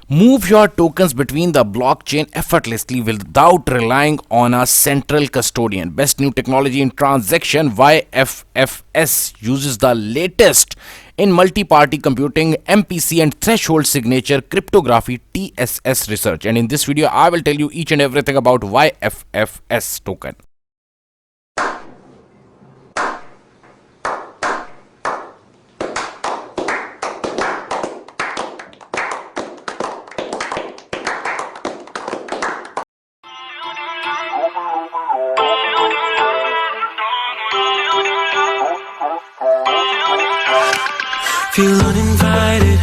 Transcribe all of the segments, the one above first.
Move your tokens between the blockchain effortlessly without relying on a central custodian. Best new technology in transaction, YFFS uses the latest in multi-party computing, MPC and threshold signature cryptography TSS research. And in this video, I will tell you each and everything about YFFS token. Feel uninvited.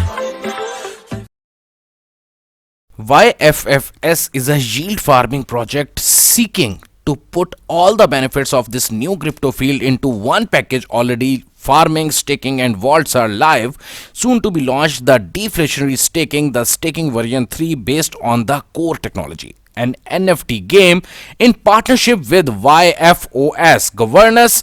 YFFS is a yield farming project seeking to put all the benefits of this new crypto field into one package. Already farming, staking and vaults are live. Soon to be launched the deflationary staking, the staking version 3 based on the core technology. An NFT game in partnership with YFOS governance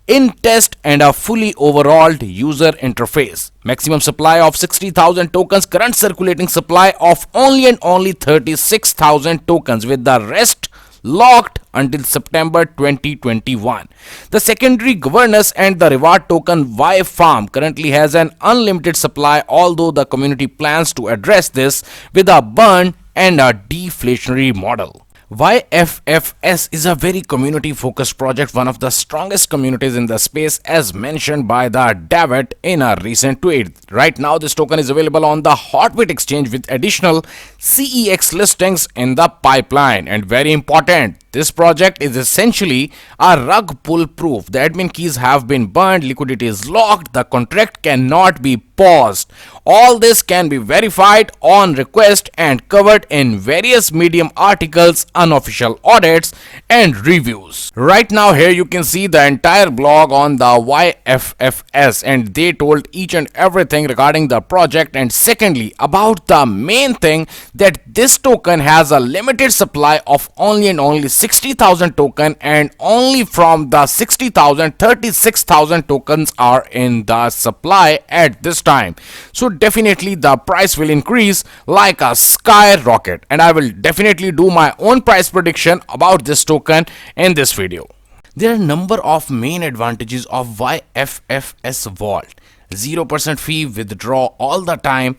in test and a fully overhauled user interface. Maximum supply of 60,000 tokens, current circulating supply of only and only 36,000 tokens, with the rest locked until September 2021. The secondary governance and the reward token YFarm currently has an unlimited supply, although the community plans to address this with a burn and a deflationary model. YFFS is a very community focused project, one of the strongest communities in the space, as mentioned by the David in a recent tweet. Right now this token is available on the Hotbit exchange with additional CEX listings in the pipeline. And very important, this project is essentially a rug pull proof. The admin keys have been burned, liquidity is locked, the contract cannot be paused. All this can be verified on request and covered in various Medium articles, unofficial audits and reviews. Right now here you can see the entire blog on the YFFS, and they told each and everything regarding the project. And secondly, about the main thing, that this token has a limited supply of only and only 60,000 token, and only from the 60,000 36,000 tokens are in the supply at this time. So definitely the price will increase like a skyrocket, and I will definitely do my own price prediction about this token in this video. There are a number of main advantages of YFFS Vault. 0% fee, withdraw all the time.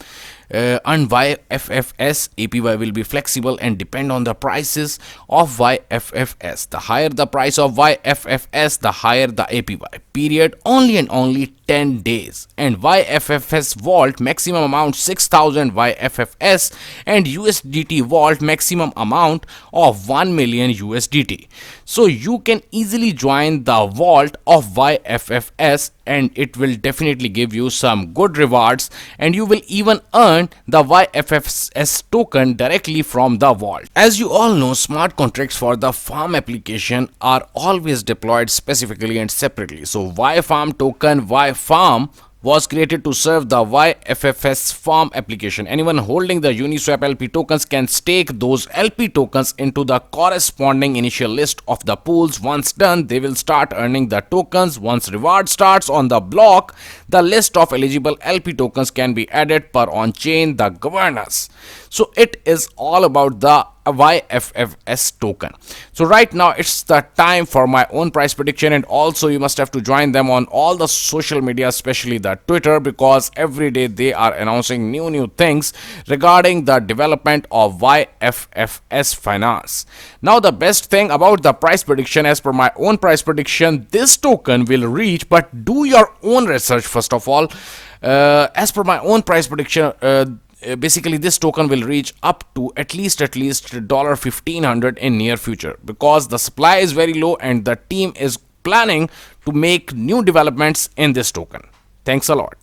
On YFFS, APY will be flexible and depend on the prices of YFFS. The higher the price of YFFS, the higher the APY. Period. Only and only 10 days. And YFFS Vault maximum amount 6,000 YFFS, and USDT Vault maximum amount of 1 million USDT. So you can easily join the vault of YFFS, and it will definitely give you some good rewards, and you will even earn the YFFS token directly from the vault. As you all know, smart contracts for the farm application are always deployed specifically and separately. So YFarm token, YFarm, was created to serve the YFFS farm application. Anyone holding the Uniswap LP tokens can stake those LP tokens into the corresponding initial list of the pools. Once done, they will start earning the tokens. Once reward starts on the block, the list of eligible LP tokens can be added per on-chain the governance. So it is all about the YFFS token. So right now it's the time for my own price prediction, and also you must have to join them on all the social media, especially the Twitter, because every day they are announcing new things regarding the development of YFFS finance. Now the best thing about the price prediction, as per my own price prediction, this token will reach, but do your own research first of all. As per my own price prediction, basically this token will reach up to at least $1,500 in near future, because the supply is very low and the team is planning to make new developments in this token. Thanks a lot.